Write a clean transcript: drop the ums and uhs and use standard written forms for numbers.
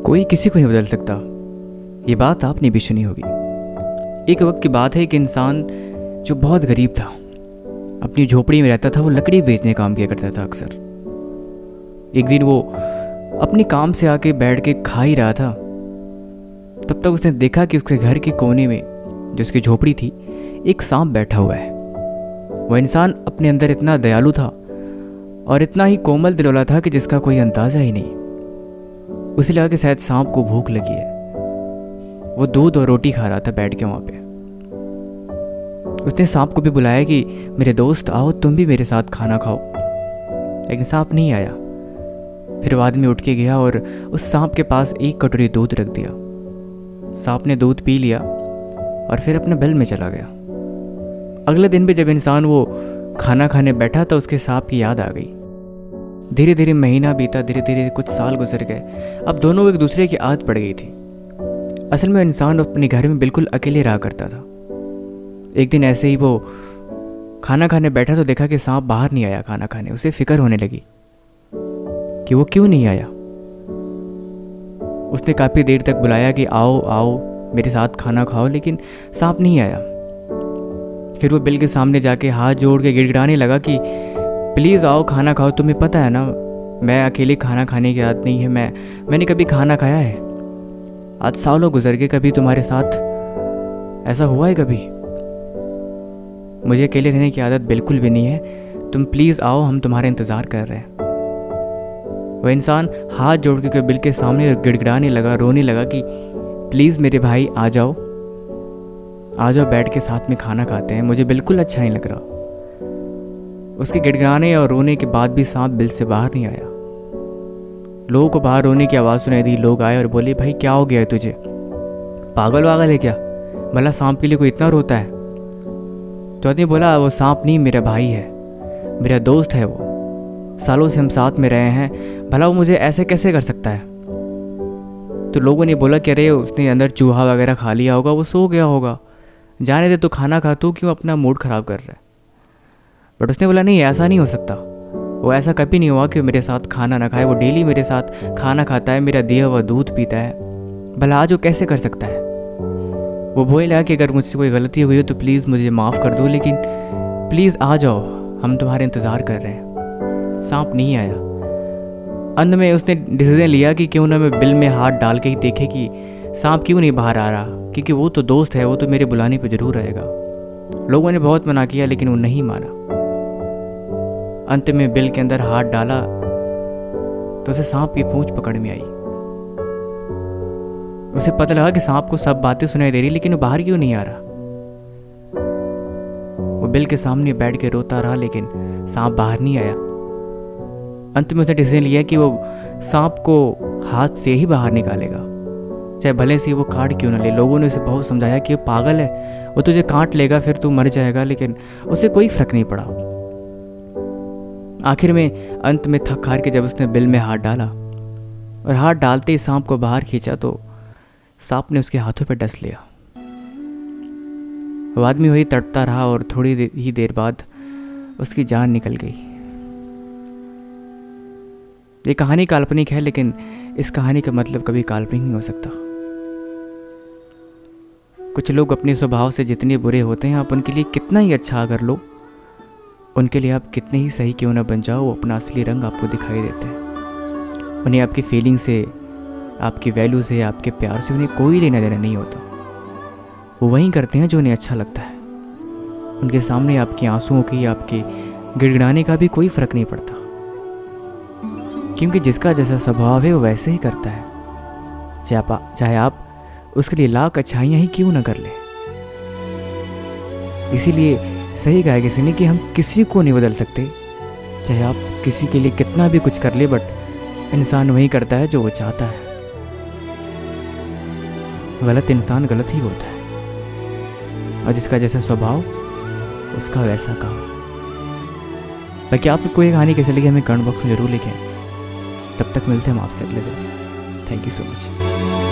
कोई किसी को नहीं बदल सकता, ये बात आपने भी सुनी होगी। एक वक्त की बात है, एक इंसान जो बहुत गरीब था, अपनी झोपड़ी में रहता था। वो लकड़ी बेचने काम किया करता था अक्सर। एक दिन वो अपने काम से आके बैठ के खा ही रहा था, तब तक उसने देखा कि उसके घर के कोने में, जो उसकी झोपड़ी थी, एक सांप बैठा हुआ है। वह इंसान अपने अंदर इतना दयालु था और इतना ही कोमल दिल वाला था कि जिसका कोई अंदाजा ही नहीं। उसे लगा कि शायद सांप को भूख लगी है। वो दूध और रोटी खा रहा था बैठ के वहाँ पे। उसने सांप को भी बुलाया कि मेरे दोस्त आओ, तुम भी मेरे साथ खाना खाओ, लेकिन सांप नहीं आया। फिर वो आदमी उठ के गया और उस सांप के पास एक कटोरी दूध रख दिया। सांप ने दूध पी लिया और फिर अपने बिल में चला गया। अगले दिन भी जब इंसान वो खाना खाने बैठा तो उसके सांप की याद आ गई। धीरे धीरे महीना बीता, धीरे धीरे कुछ साल गुजर गए। अब दोनों एक दूसरे की आदत पड़ गई थी। असल में इंसान अपने घर में बिल्कुल अकेले रहा करता था। एक दिन ऐसे ही वो खाना खाने बैठा तो देखा कि सांप बाहर नहीं आया खाना खाने। उसे फिक्र होने लगी कि वो क्यों नहीं आया। उसने काफ़ी देर तक बुलाया कि आओ आओ मेरे साथ खाना खाओ, लेकिन सांप नहीं आया। फिर वो बिल के सामने जाके हाथ जोड़ के गिड़गिड़ाने लगा कि प्लीज़ आओ खाना खाओ, तुम्हें पता है ना मैं अकेले खाना खाने की आदत नहीं है, मैंने कभी खाना खाया है। आज सालों गुजर गए, कभी तुम्हारे साथ ऐसा हुआ है कभी? मुझे अकेले रहने की आदत बिल्कुल भी नहीं है, तुम प्लीज़ आओ, हम तुम्हारा इंतज़ार कर रहे हैं। वह इंसान हाथ जोड़ के बिल के सामने गिड़गिड़ाने लगा, रोने लगा कि प्लीज़ मेरे भाई आ जाओ बैठ के साथ में खाना खाते हैं, मुझे बिल्कुल अच्छा नहीं लग रहा। उसके गिड़गिड़ाने और रोने के बाद भी सांप बिल से बाहर नहीं आया। लोगों को बाहर रोने की आवाज़ सुनाई दी। लोग आए और बोले भाई क्या हो गया है तुझे, पागल वागल है क्या, भला सांप के लिए कोई इतना रोता है? तो आदमी बोला वो सांप नहीं मेरा भाई है, मेरा दोस्त है, वो सालों से हम साथ में रहे हैं, भला वो मुझे ऐसे कैसे कर सकता है? तो लोगों ने बोला कि अरे उसने अंदर चूहा वगैरह खा लिया होगा, वो सो गया होगा, जाने दे, तो खाना खा, तू क्यों अपना मूड ख़राब कर रहा है? बट उसने बोला नहीं, ऐसा नहीं हो सकता, वो ऐसा कभी नहीं हुआ कि मेरे साथ खाना ना खाए, वो डेली मेरे साथ खाना खाता है, मेरा दिया हुआ दूध पीता है, भला आज वो कैसे कर सकता है? वो बोला कि अगर मुझसे कोई गलती हुई हो तो प्लीज़ मुझे माफ़ कर दो, लेकिन प्लीज़ आ जाओ, हम तुम्हारे इंतज़ार कर रहे हैं। सांप नहीं आया। अंत में उसने डिसीजन लिया कि क्यों ना मैं बिल में हाथ डाल के ही देखे कि सांप क्यों नहीं बाहर आ रहा, क्योंकि वो तो दोस्त है, वो तो मेरे बुलाने पे ज़रूर आएगा। लोगों ने बहुत मना किया लेकिन वो नहीं माना। अंत में बिल के अंदर हाथ डाला तो उसे सांप की पूंछ पकड़ में आई। उसे पता लगा कि सांप को सब बातें सुनाई दे रही, लेकिन वो बाहर क्यों नहीं आ रहा। वो बिल के सामने बैठ के रोता रहा, लेकिन सांप बाहर नहीं आया। अंत में उसने डिसीजन लिया कि वो सांप को हाथ से ही बाहर निकालेगा, चाहे भले से वो काट क्यों ना ले। लोगों ने उसे बहुत समझाया कि वो पागल है, वो तुझे काट लेगा फिर तू मर जाएगा, लेकिन उसे कोई फर्क नहीं पड़ा। आखिर में अंत में थक हार के जब उसने बिल में हाथ डाला और हाथ डालते ही सांप को बाहर खींचा तो सांप ने उसके हाथों पर डस लिया। वो आदमी वही तड़पता रहा और थोड़ी ही देर बाद उसकी जान निकल गई। ये कहानी काल्पनिक है, लेकिन इस कहानी का मतलब कभी काल्पनिक नहीं हो सकता। कुछ लोग अपने स्वभाव से जितने बुरे होते हैं, आप उनके लिए कितना ही अच्छा कर लो, उनके लिए आप कितने ही सही क्यों ना बन जाओ, वो अपना असली रंग आपको दिखाई देते हैं। उन्हें आपकी फीलिंग से, आपकी वैल्यू से, आपके प्यार से उन्हें कोई लेना देना नहीं होता। वो वही करते हैं जो उन्हें अच्छा लगता है। उनके सामने आपके आंसुओं की, आपके गिड़गिड़ाने का भी कोई फ़र्क नहीं पड़ता, क्योंकि जिसका जैसा स्वभाव है वो वैसे ही करता है, चाहे आप उसके लिए लाख अच्छाइयाँ ही क्यों ना कर ले। इसीलिए सही कहा किसी ने कि हम किसी को नहीं बदल सकते, चाहे आप किसी के लिए कितना भी कुछ कर ले, बट इंसान वही करता है जो वो चाहता है। गलत इंसान गलत ही होता है, और जिसका जैसा स्वभाव उसका वैसा काम। बाकी आपको कोई कहानी कैसे लगी हमें कमेंट बॉक्स में जरूर लिखें। तब तक मिलते हैं हम आपसे अगले दिन। Thank you so much.